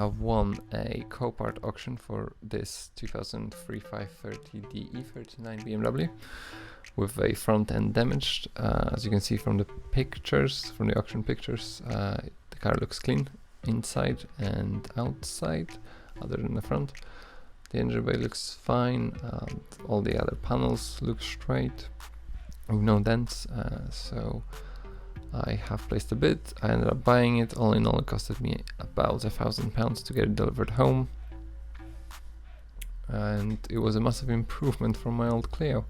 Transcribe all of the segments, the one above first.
have won a COPART auction for this 2003 530D E39 BMW with a front end damaged. As you can see from the pictures, from the auction pictures, the car looks clean inside and outside, other than the front. The engine bay looks fine, all the other panels look straight with no dents, so I have placed a bid. I ended up buying it. All in all, it costed me about £1,000 to get it delivered home, and it was a massive improvement from my old Clio.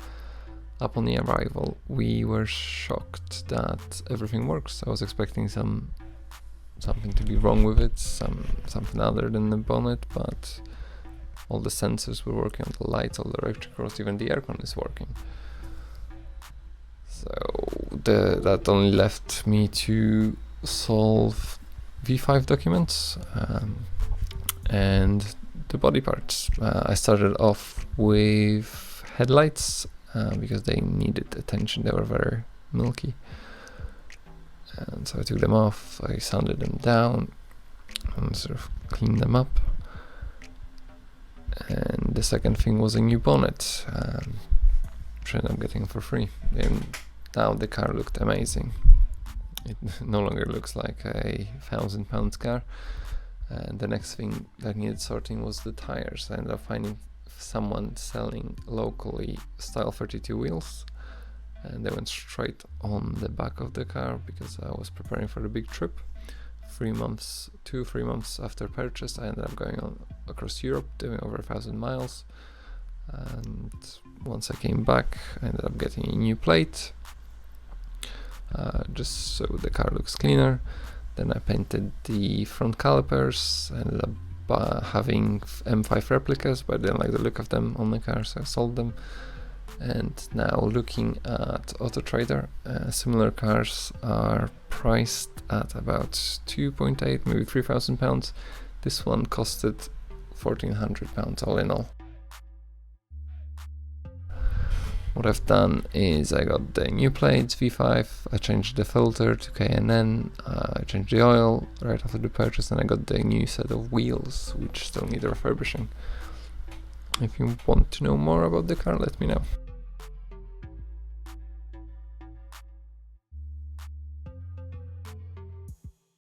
Upon the arrival, we were shocked that everything works. I was expecting something to be wrong with it, something other than the bonnet, but all the sensors were working, all the lights, all the electricals, even the aircon is working. So that only left me to solve V5 documents and the body parts. I started off with headlights because they needed attention. They were very milky, and so I took them off. I sanded them down and sort of cleaned them up. And the second thing was a new bonnet, which I ended up getting for free. And now the car looked amazing. It no longer looks like a £1,000 car. And the next thing that needed sorting was the tires. I ended up finding someone selling locally style 32 wheels, and they went straight on the back of the car because I was preparing for the big trip. 3 months after purchase, I ended up going on across Europe, doing over 1,000 miles. And once I came back, I ended up getting a new plate, just so the car looks cleaner. Then I painted the front calipers. I ended up having M5 replicas, but I didn't like the look of them on the car, so I sold them. And now looking at Auto Trader, similar cars are priced at about 2.8, maybe £3,000. This one costed £1,400 all in all. What I've done is I got the new plates, V5, I changed the filter to K&N, I changed the oil right after the purchase, and I got the new set of wheels, which still need refurbishing. If you want to know more about the car, let me know.